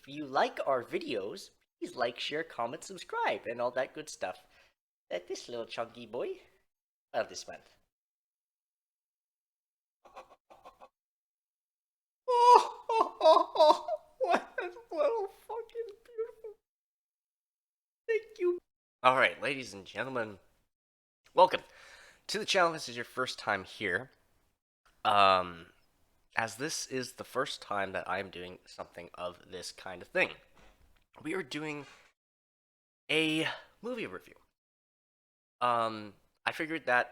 you like our videos, please like, share, comment, subscribe, and all that good stuff that this little chunky boy, well, this month. Oh, what a little fucking beautiful. Thank you. All right, ladies and gentlemen, welcome to the channel. This is your first time here. Um, as this is the first time that I'm doing something of this kind of thing, we are doing a movie review. I figured that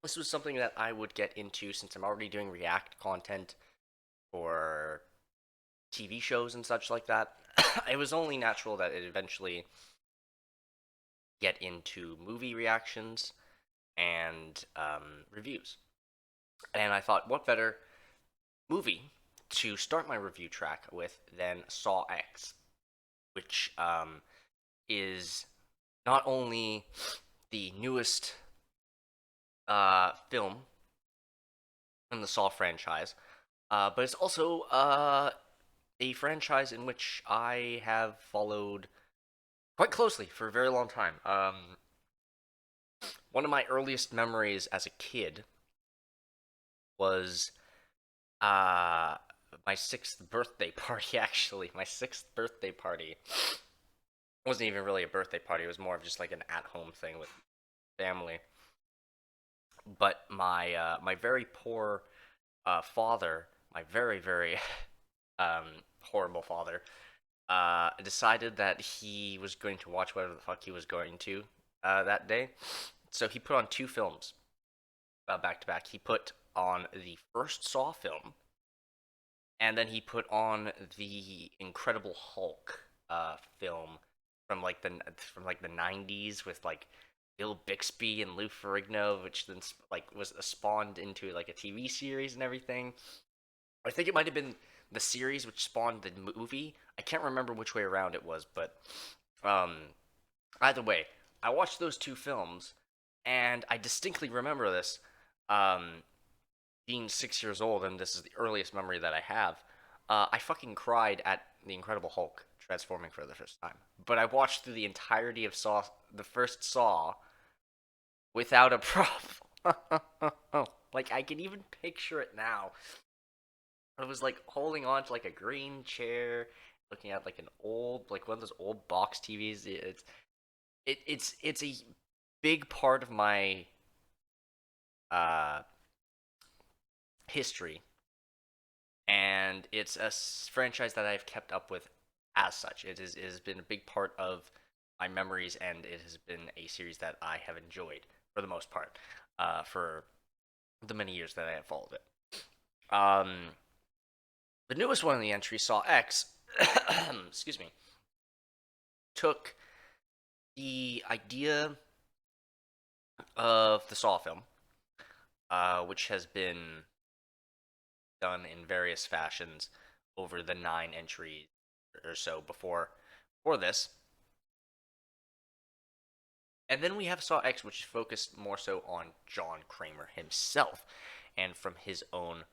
this was something that I would get into since I'm already doing React content for TV shows and such like that. It was only natural that it eventually get into movie reactions and reviews. And I thought, what better movie to start my review track with than Saw X, which is not only the newest film in the Saw franchise, but it's also a franchise in which I have followed quite closely for a very long time. One of my earliest memories as a kid was uh, my sixth birthday party, actually. My sixth birthday party. It wasn't even really a birthday party, it was more of just like an at home thing with family. But my very poor father, my very horrible father, decided that he was going to watch whatever the fuck he was going to that day. So he put on two films back to back. He put on the first Saw film, and then he put on the Incredible Hulk film from like the 90s with like Bill Bixby and Lou Ferrigno, which then like was spawned into like a TV series and everything. I think it might have been the series which spawned the movie. I can't remember which way around it was, but um, either way, I watched those two films, and I distinctly remember this. Um, Being 6 years old, and this is the earliest memory that I have, I fucking cried at the Incredible Hulk transforming for the first time. But I watched through the entirety of Saw, the first Saw, without a problem. Like I can even picture it now. I was like holding on to like a green chair, looking at like an old, like one of those old box TVs. It's a big part of my uh history, and it's a franchise that I've kept up with as such. It has been a big part of my memories, and it has been a series that I have enjoyed for the most part, for the many years that I have followed it. The newest one in the entry, Saw X, excuse me, took the idea of the Saw film, which has been done in various fashions over the 9 entries or so before this. And then we have Saw X, which is focused more so on John Kramer himself and from his own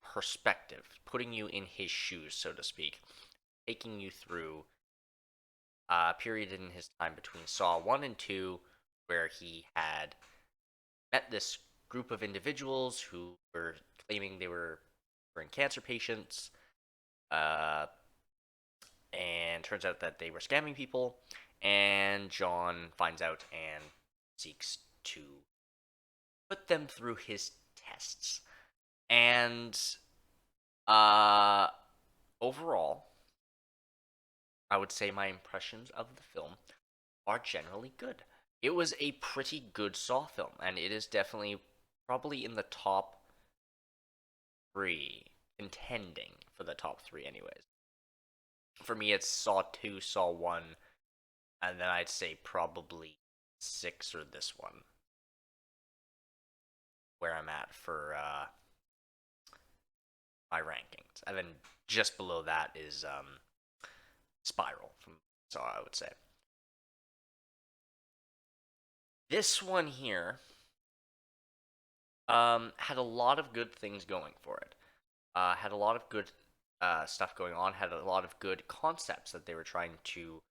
perspective, putting you in his shoes, so to speak, taking you through a period in his time between Saw 1 and 2, where he had met this group of individuals who were claiming they were cancer patients, uh, and turns out that they were scamming people, and John finds out and seeks to put them through his tests. And uh, overall, I would say my impressions of the film are generally good. It was a pretty good Saw film, and it is definitely probably in the top three, contending for the top three, anyways. For me, it's Saw 2, Saw 1, and then I'd say probably 6 or this one, where I'm at for my rankings. And then just below that is Spiral from Saw, I would say. This one here had a lot of good things going for it. Had a lot of good stuff going on, had a lot of good concepts that they were trying to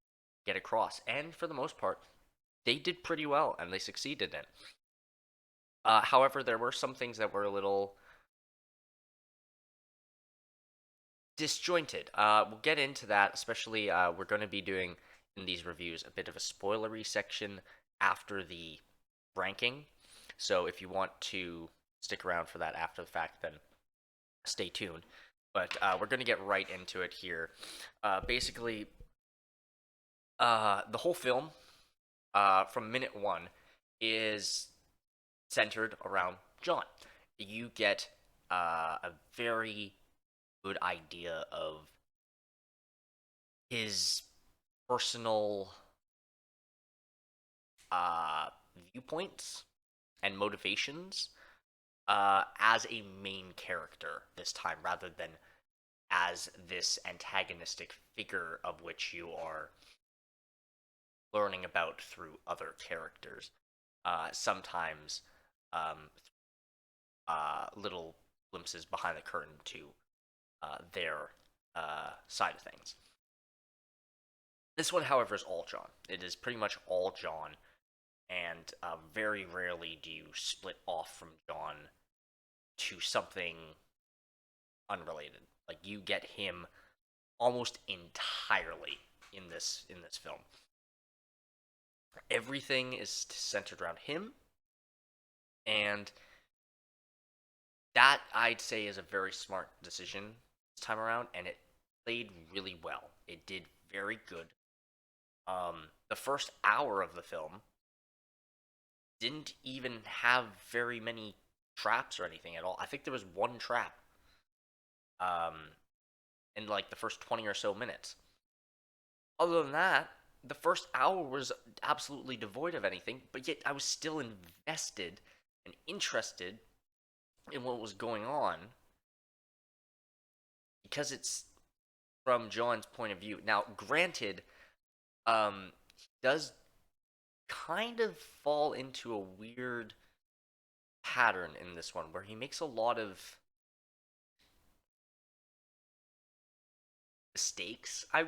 get across, and for the most part, they did pretty well and they succeeded in. However, there were some things that were a little disjointed. We'll get into that, especially we're going to be doing in these reviews a bit of a spoilery section after the ranking. So if you want to stick around for that after the fact, then stay tuned. But we're going to get right into it here. Basically, the whole film, from minute one, is centered around John. You get a very good idea of his personal uh, viewpoints and motivations as a main character this time, rather than as this antagonistic figure of which you are learning about through other characters. Sometimes little glimpses behind the curtain to their side of things. This one, however, is all John. It is pretty much all John, and very rarely do you split off from John to something unrelated. Like, you get him almost entirely in this film. Everything is centered around him, and that, I'd say, is a very smart decision this time around, and it played really well. It did very good. The first hour of the film didn't even have very many traps or anything at all. I think there was one trap in like the first 20 or so minutes. Other than that, the first hour was absolutely devoid of anything, but yet I was still invested and interested in what was going on because it's from John's point of view. Now, granted, he does kind of fall into a weird pattern in this one where he makes a lot of mistakes. I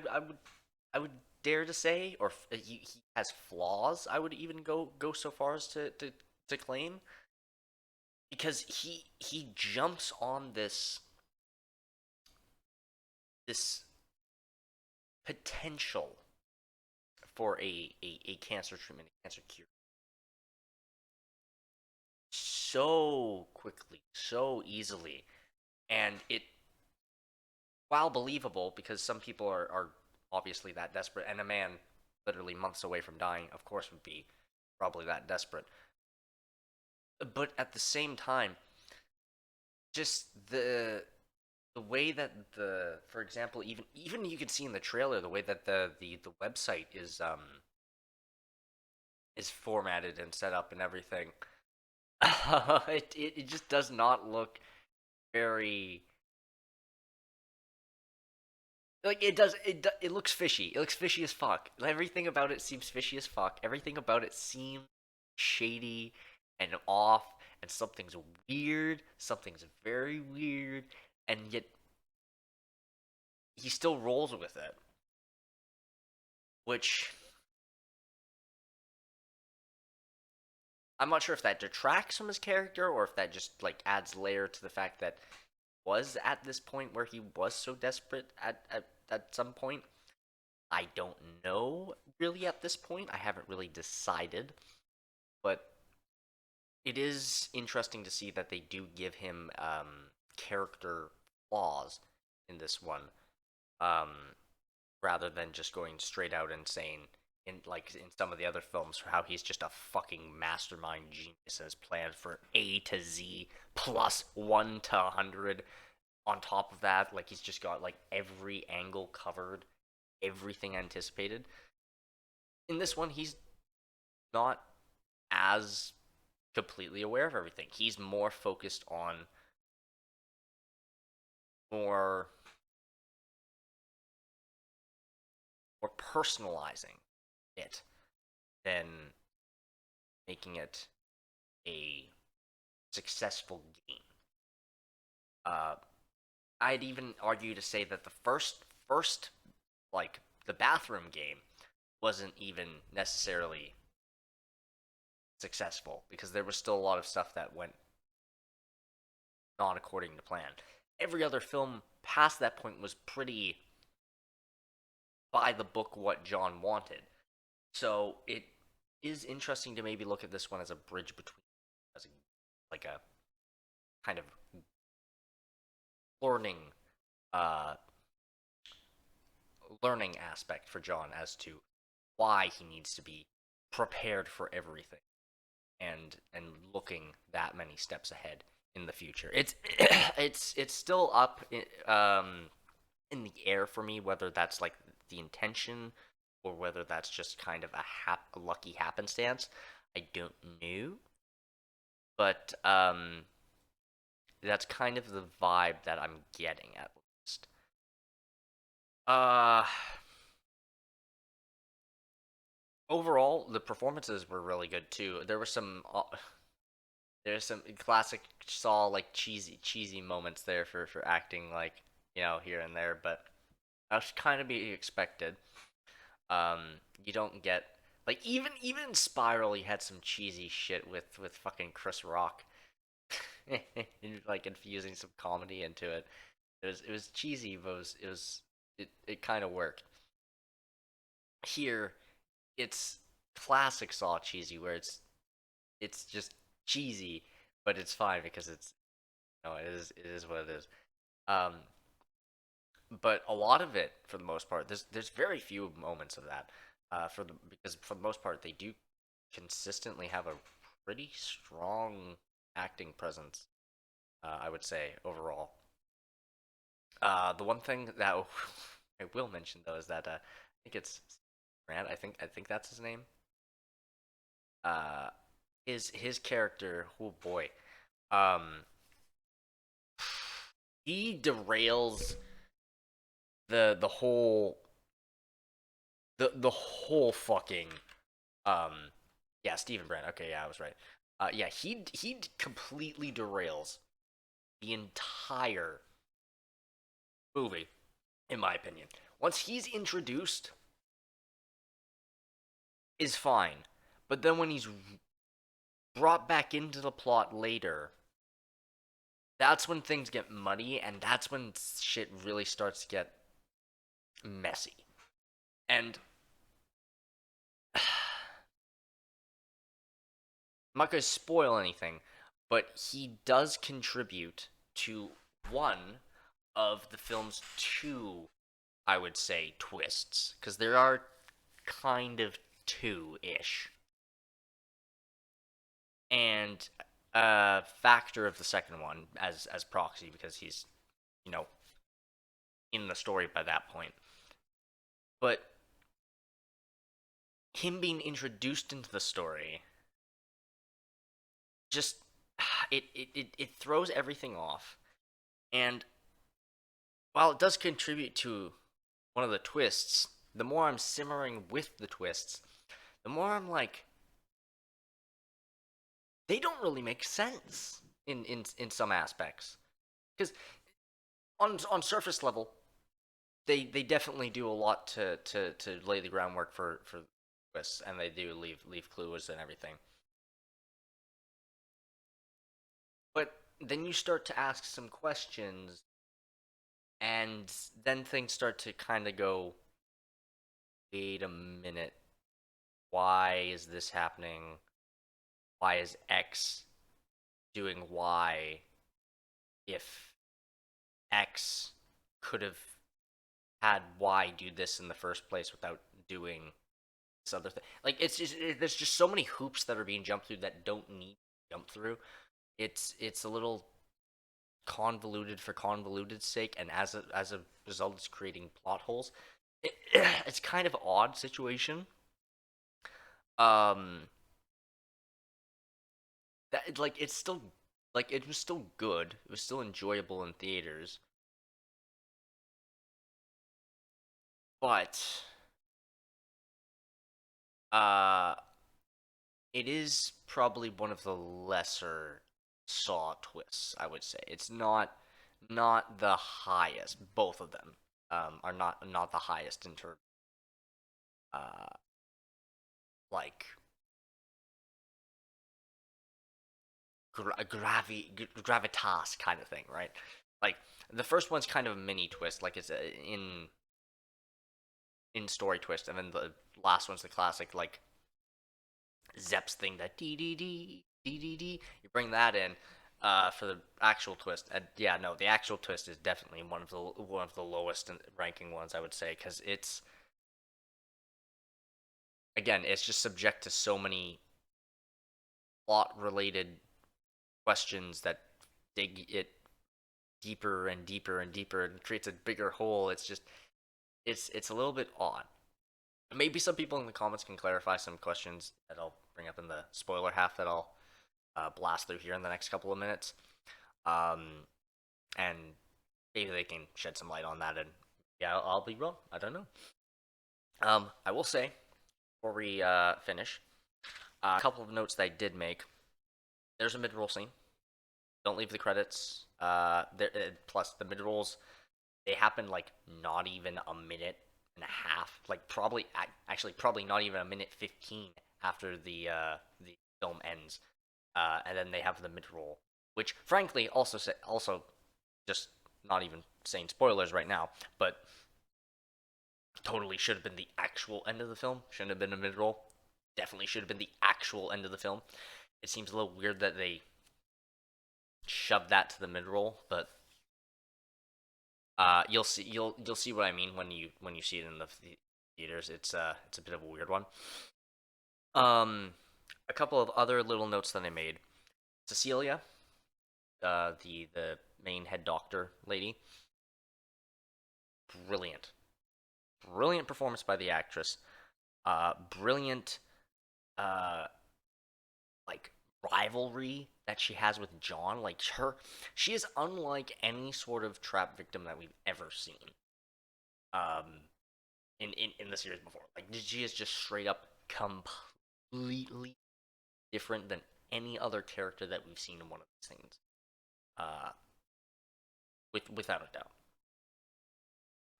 would dare to say, or he has flaws. I would even go so far as to claim, because he jumps on this potential for a cancer treatment, a cancer cure, so quickly, so easily, and it, while believable, because some people are obviously that desperate, and a man literally months away from dying, of course, would be probably that desperate. But at the same time, just the way that for example, even you can see in the trailer the way that the website is formatted and set up and everything. It just does not look very, like, it looks fishy. It looks fishy as fuck. Everything about it seems fishy as fuck. Everything about it seems shady and off, and something's weird. Something's very weird, and yet he still rolls with it, which I'm not sure if that detracts from his character or if that just like adds layer to the fact that he was at this point where he was so desperate at some point. I don't know really at this point. I haven't really decided, but it is interesting to see that they do give him character flaws in this one, um, rather than just going straight out and saying, in like in some of the other films, how he's just a fucking mastermind genius and has planned for A to Z plus 1 to 100. On top of that, like, he's just got like every angle covered, everything anticipated. In this one, he's not as completely aware of everything. He's more focused on more more personalizing it than making it a successful game. Uh, I'd even argue to say that the first like the bathroom game wasn't even necessarily successful because there was still a lot of stuff that went not according to plan. Every other film past that point was pretty by the book what John wanted. So it is interesting to maybe look at this one as a bridge between as a, like a kind of learning uh learning aspect for John as to why he needs to be prepared for everything and looking that many steps ahead in the future. It's still up in the air for me whether that's like the intention or whether that's just kind of a lucky happenstance. I don't know, but that's kind of the vibe that I'm getting at least. Uh, Overall, the performances were really good too. There's some classic Saw like cheesy moments there for acting like here and there, but that's kind of be expected. You don't get like even Spiral. He had some cheesy shit with fucking Chris Rock, like infusing some comedy into it. It was cheesy, but it kind of worked. Here, it's classic Saw cheesy, where it's just cheesy, but it's fine because it's no, it is what it is. Um, but a lot of it, for the most part, there's very few moments of that. Because for the most part, they do consistently have a pretty strong acting presence. I would say overall. The one thing that I will mention though is that I think it's Grant. I think that's his name. Uh, his character. Oh boy. Um, he derails the whole the whole fucking um yeah, Stephen Brand. Okay, yeah, I was right. Yeah, he completely derails the entire movie, in my opinion. Once he's introduced, is fine, but then when he's brought back into the plot later, that's when things get muddy, and that's when shit really starts to get messy. And I'm not going to spoil anything, but he does contribute to one of the film's two, I would say, twists. Because there are kind of two ish. And a factor of the second one as proxy because he's, you know, in the story by that point. But him being introduced into the story just it throws everything off. And while it does contribute to one of the twists, the more I'm simmering with the twists, the more I'm like, they don't really make sense in some aspects. Because on surface level, they definitely do a lot to lay the groundwork for twists, and they do leave clues and everything. But then you start to ask some questions, and then things start to kind of go, wait a minute, why is this happening? Why is X doing Y if X could have had Y do this in the first place without doing this other thing? Like there's just so many hoops that are being jumped through that don't need to jump through. It's a little convoluted for convoluted's sake, and as a result, it's creating plot holes. It's kind of odd situation. Um, that like it's still like it was still good. It was still enjoyable in theaters, but uh, it is probably one of the lesser Saw twists. I would say it's not. not the highest. Both of them are not the highest in terms uh like gravitas kind of thing, right? Like the first one's kind of a mini twist, like it's in story twist, and then the last one's the classic like Zeps thing, that dee dee dee dee dee dee. You bring that in for the actual twist, and yeah, no, the actual twist is definitely one of the lowest ranking ones, I would say, because it's again, it's just subject to so many plot related questions that dig it deeper and deeper and deeper and creates a bigger hole. It's just it's a little bit odd. Maybe some people in the comments can clarify some questions that I'll bring up in the spoiler half that I'll blast through here in the next couple of minutes. Um, and maybe they can shed some light on that. And yeah, I'll be wrong. I don't know. I will say before we finish, a couple of notes that I did make. There's a mid-roll scene. Don't leave the credits. Plus the mid-rolls, they happen like not even a minute and a half. Like probably not even a minute 15 after the film ends. And then they have the mid-roll, which frankly also just not even saying spoilers right now, but totally should have been the actual end of the film. Shouldn't have been a mid-roll. Definitely should have been the actual end of the film. It seems a little weird that they shoved that to the mid-roll, but you'll see what I mean when you see it in the theaters. It's a bit of a weird one. A couple of other little notes that I made. Cecilia, the main head doctor lady, brilliant, brilliant performance by the actress. Brilliant, uh, like rivalry that she has with John. Like she is unlike any sort of trap victim that we've ever seen. Um, in the series before. Like she is just straight up completely different than any other character that we've seen in one of these things. Uh, without a doubt,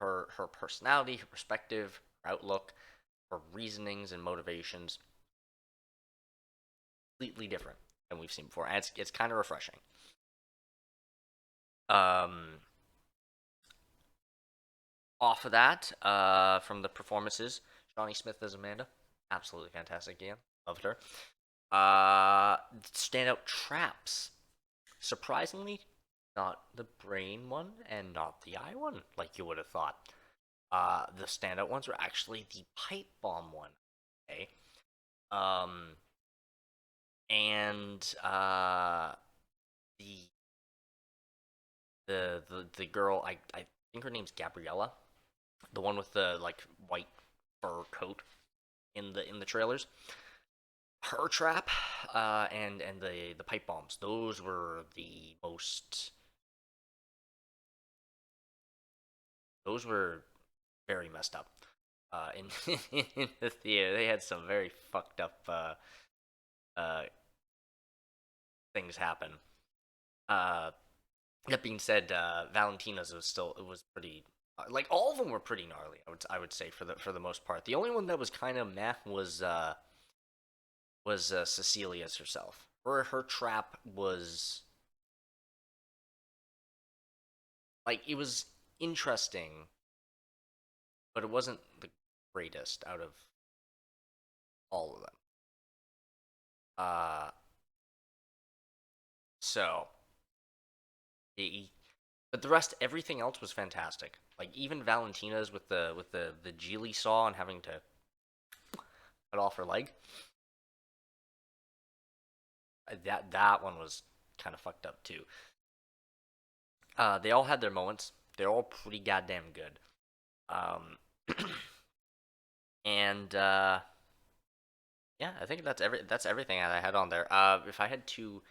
her personality, her perspective, her outlook, her reasonings and motivations, completely different than we've seen before, and it's kind of refreshing. Um, Off of that, from the performances, Johnny Smith as Amanda, absolutely fantastic. Yeah, loved her. Standout traps. Surprisingly, not the brain one and not the eye one, like you would have thought. The standout ones were actually the pipe bomb one. Okay. Um, and the the girl, I think her name's Gabriella, the one with the like white fur coat in the trailers. Her trap, and the pipe bombs. Those were the most. Those were very messed up. In in the theater, they had some very fucked up uh things happen. Uh, that being said, Valentina's was pretty. Like all of them were pretty gnarly. I would say for the most part. The only one that was kind of meh was Cecilia's herself. Her trap was like it was interesting, but it wasn't the greatest out of all of them. Uh, so, the, but the rest, everything else was fantastic. Like even Valentina's with the Geely saw and having to cut off her leg. That one was kind of fucked up too. They all had their moments. They're all pretty goddamn good. Um, and yeah, I think that's everything that I had on there. If I had to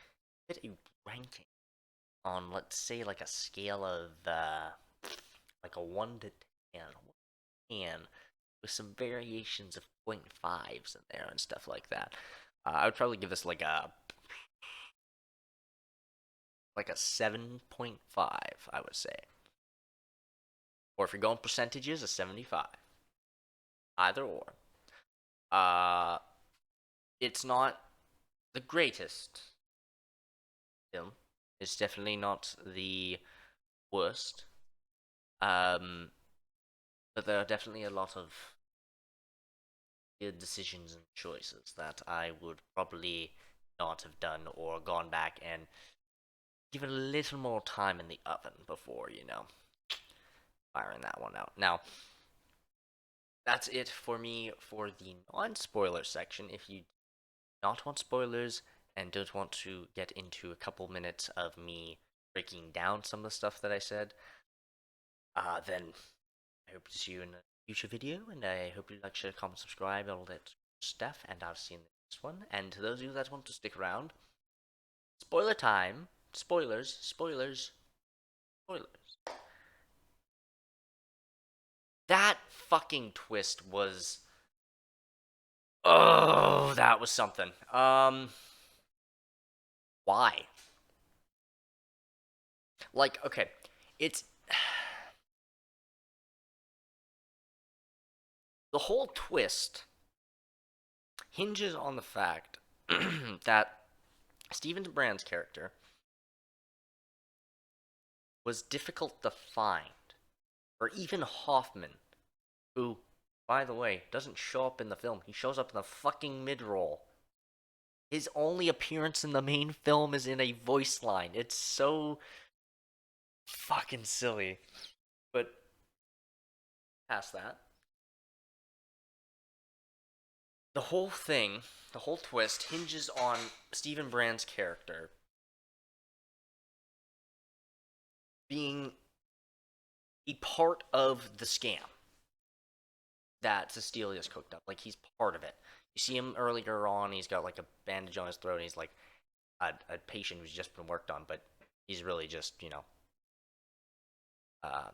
hit a ranking on, let's say, like a scale of like a 1 to 10, 10 with some variations of 0.5s in there and stuff like that, I would probably give this like a like a 7.5, I would say. Or if you're going percentages, a 75. Either or. Uh, it's not the greatest film. It's definitely not the worst. Um, but there are definitely a lot of good decisions and choices that I would probably not have done or gone back and given a little more time in the oven before, firing that one out. Now, that's it for me for the non-spoiler section. If you not want spoilers and don't want to get into a couple minutes of me breaking down some of the stuff that I said, then I hope to see you in a future video, and I hope you like, share, comment, subscribe, all that stuff, and I'll see you in the next one. And to those of you that want to stick around, spoiler time, spoilers, spoilers, spoilers. That fucking twist was, oh, that was something. Why? Like, okay, it's the whole twist hinges on the fact that Steven Brand's character was difficult to find, or even Hoffman, who, by the way, doesn't show up in the film. He shows up in the fucking mid-roll. His only appearance in the main film is in a voice line. It's so fucking silly. But past that, the whole thing, the whole twist hinges on Steven Brand's character being a part of the scam that Cecilia's cooked up. Like, he's part of it. You see him earlier on, he's got like a bandage on his throat, and he's like a patient who's just been worked on, but he's really just, uh,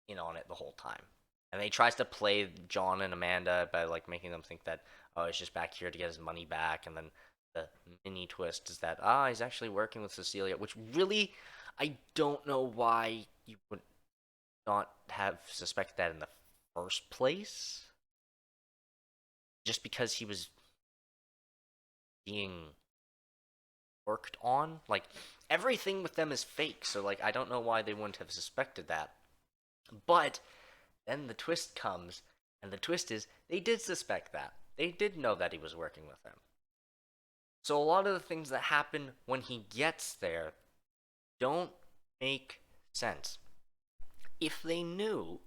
in on it the whole time. And he tries to play John and Amanda by like making them think that, oh, he's just back here to get his money back, and then the mini twist is that he's actually working with Cecilia, which really I don't know why you would not have suspected that in the first place. Just because he was being worked on, like everything with them is fake, so like I don't know why they wouldn't have suspected that. But then the twist comes, and the twist is they did suspect that. They did know that he was working with them. So a lot of the things that happen when he gets there don't make sense. If they knew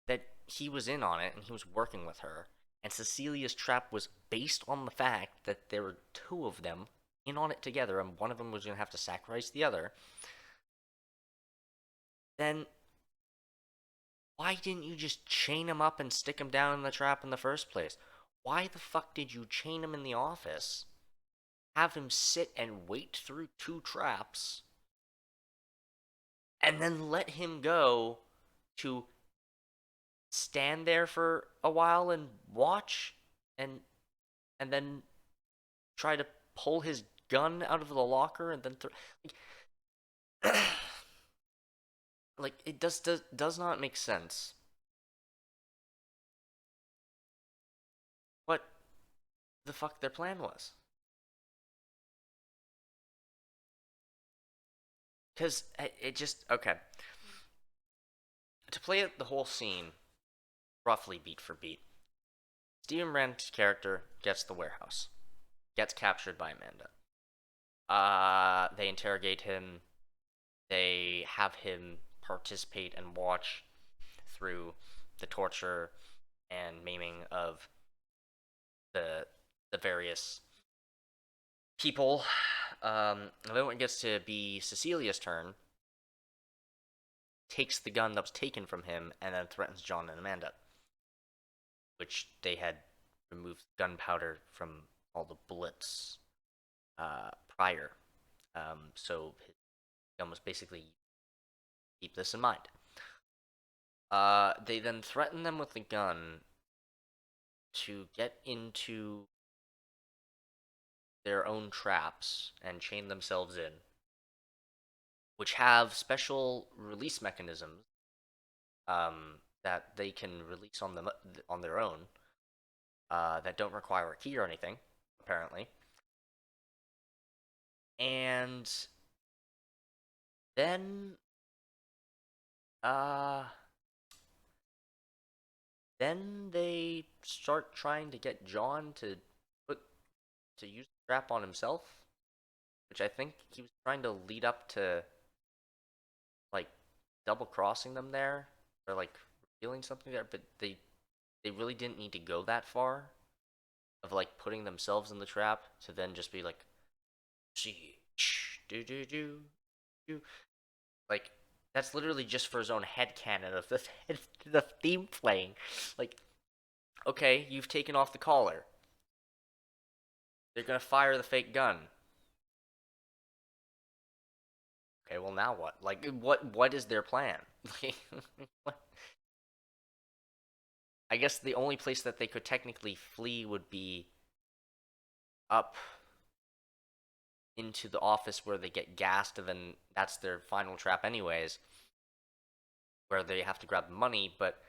that he was in on it and he was working with her, and Cecilia's trap was based on the fact that there were two of them in on it together, and one of them was going to have to sacrifice the other, then why didn't you just chain him up and stick him down in the trap in the first place? Why the fuck did you chain him in the office, have him sit and wait through two traps, and then let him go to stand there for a while and watch and then try to pull his gun out of the locker and then like, like it does not make sense. What the fuck their plan was? Because it just, okay, to play out the whole scene roughly beat for beat, Steven Brand's character gets the warehouse, gets captured by Amanda. They interrogate him. They have him participate and watch through the torture and maiming of the various people. Then when it gets to be Cecilia's turn, takes the gun that was taken from him and then threatens John and Amanda, which they had removed gunpowder from all the bullets prior. So his gun was basically, keep this in mind. They then threaten them with the gun to get into their own traps and chain themselves in, which have special release mechanisms that they can release on their own, that don't require a key or anything, apparently. And then, uh, then they start trying to get John put to use the trap on himself, which I think he was trying to lead up to like double crossing them there, or like revealing something there, but they really didn't need to go that far of like putting themselves in the trap to then just be like, see, do do do do. Like, that's literally just for his own headcanon of the theme playing. Like, okay, you've taken off the collar. They're gonna fire the fake gun. Okay, well now what? Like, what is their plan? I guess the only place that they could technically flee would be up into the office where they get gassed, and then that's their final trap anyways, where they have to grab the money. But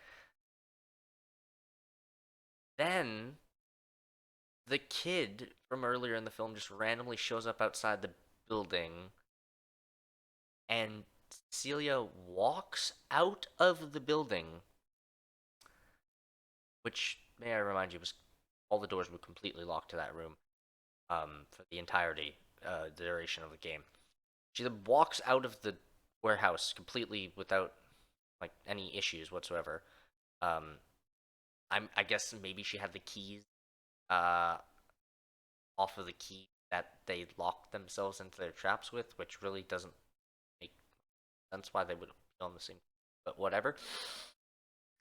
then the kid from earlier in the film just randomly shows up outside the building, and Celia walks out of the building, which, may I remind you, was all the doors were completely locked to that room for the entirety, the duration of the game. She then walks out of the warehouse completely without like any issues whatsoever. Um, I guess maybe she had the keys uh, off of the key that they locked themselves into their traps with, which really doesn't make sense why they would be on the same. But whatever.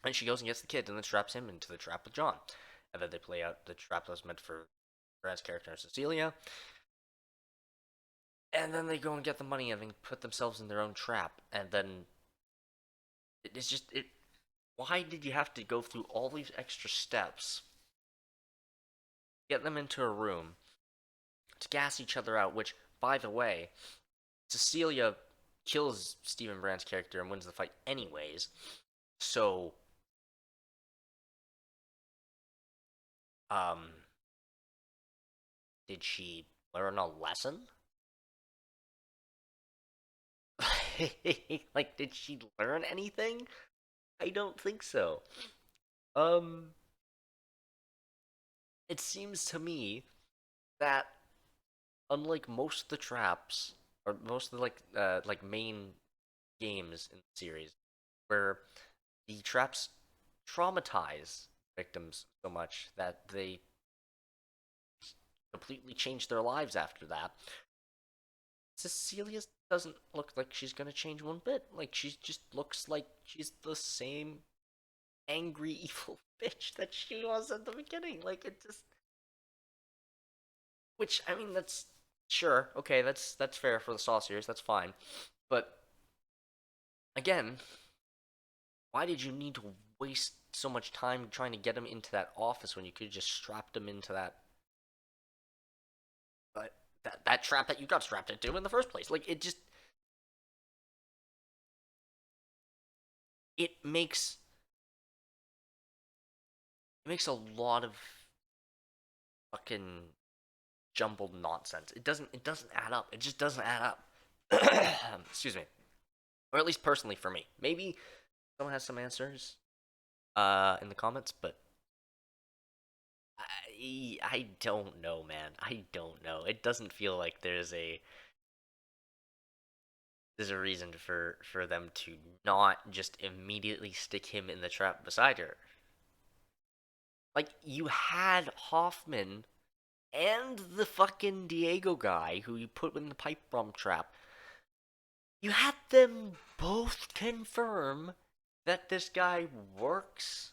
And she goes and gets the kid and then straps him into the trap with John. And then they play out the trap that was meant for Brad's character and Cecilia. And then they go and get the money and then put themselves in their own trap. And then it's just it. Why did you have to go through all these extra steps? Get them into a room to gas each other out. Which, by the way, Cecilia kills Stephen Brand's character and wins the fight anyways. So, did she learn a lesson? Like, did she learn anything? I don't think so. Um, it seems to me that unlike most of the traps or most of the like main games in the series, where the traps traumatize victims so much that they completely change their lives after that, Cecilia doesn't look like she's gonna change one bit. Like, she just looks like she's the same angry, evil bitch that she was at the beginning. Like, it just. Which, I mean, that's. Sure, okay, that's fair for the Saw series, that's fine. But, again, why did you need to waste so much time trying to get him into that office when you could have just strapped him into that trap that you got strapped into in the first place? Like, it just. It makes. It makes a lot of fucking jumbled nonsense. It doesn't add up. It just doesn't add up. Excuse me. Or at least personally for me. Maybe someone has some answers in the comments, but I don't know, man. I don't know. It doesn't feel like there's a reason for them to not just immediately stick him in the trap beside her. Like, you had Hoffman and the fucking Diego guy who you put in the pipe bomb trap. You had them both confirm that this guy works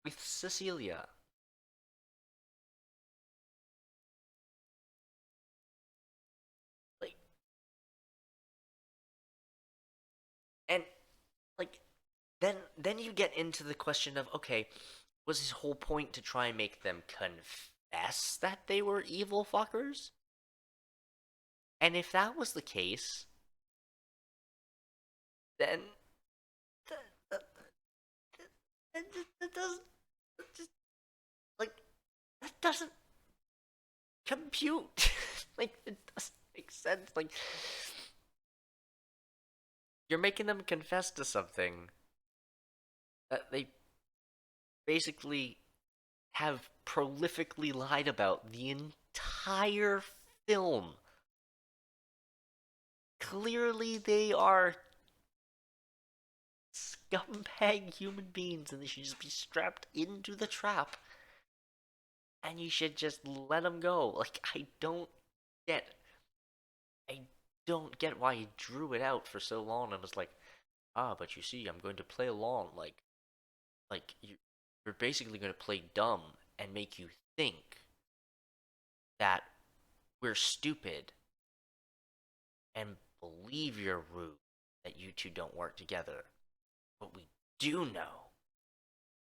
with Cecilia. Like, and like then you get into the question of, okay, was his whole point to try and make them confess that they were evil fuckers? And if that was the case, then that, that, that doesn't just like that doesn't compute. Like it doesn't make sense. Like you're making them confess to something that they basically have prolifically lied about the entire film. Clearly, they are scumbag human beings and they should just be strapped into the trap. And you should just let them go. Like, get. I don't get why he drew it out for so long and was like, but you see, I'm going to play along. You're basically going to play dumb and make you think that we're stupid and believe you're rude, that you two don't work together. But we do know.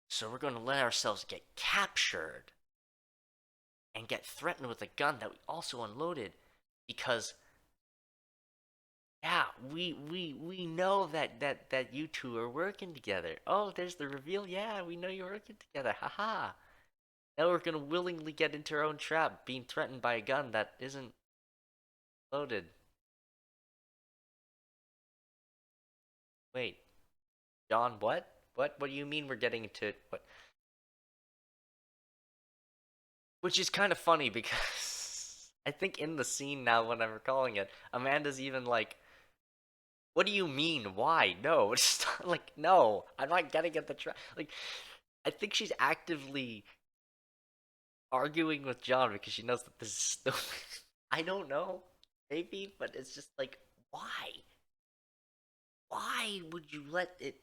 So we're going to let ourselves get captured and get threatened with a gun that we also unloaded because yeah, we know that you two are working together. Oh, there's the reveal. Yeah, we know you're working together. Haha. Now we're gonna willingly get into our own trap, being threatened by a gun that isn't loaded. Wait, John, what? What do you mean we're getting into what? Which is kind of funny because I think in the scene now, when I'm recalling it, Amanda's even like, "What do you mean? Why? No, it's not like no. I'm not getting at the trap." Like, I think she's actively arguing with John because she knows that this is stupid. I don't know, maybe, but it's just like, why? Why would you let it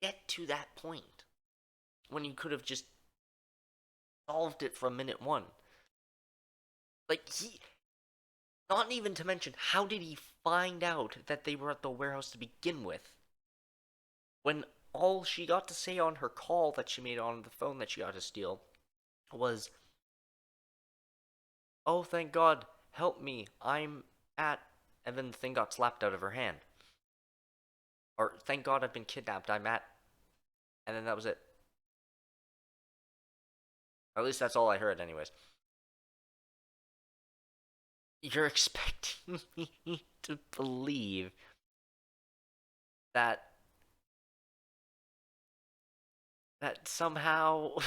get to that point when you could have just solved it from minute one? Like, not even to mention, how did he find out that they were at the warehouse to begin with? When all she got to say on her call that she made on the phone that she got to steal was, "Oh, thank God, help me, I'm at," and then the thing got slapped out of her hand. Or, "Thank God I've been kidnapped, I'm at," and then that was it. Or at least that's all I heard, anyways. You're expecting me to believe that somehow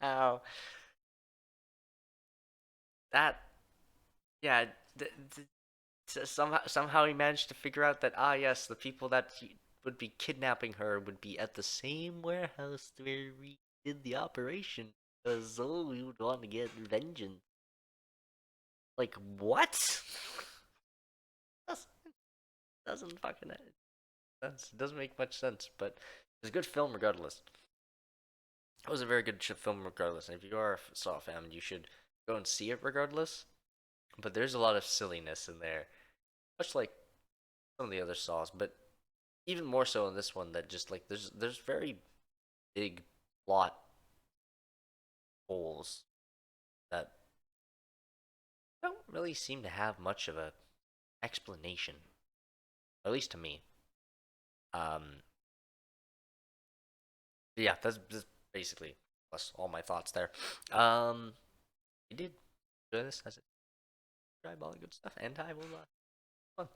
somehow that yeah somehow he managed to figure out that yes, the people that would be kidnapping her would be at the same warehouse where we did the operation because we would want to get vengeance. Like what? doesn't, doesn't fucking sense. It doesn't make much sense, but it's a good film regardless. It was a very good film regardless, and if you are a Saw fan, you should go and see it regardless. But there's a lot of silliness in there, much like some of the other Saws, but even more so in this one. That just like there's very big plot holes that don't really seem to have much of a explanation, at least to me. Um, yeah, that's basically plus all my thoughts there. You did enjoy this as it describe all the good stuff, and I will fun.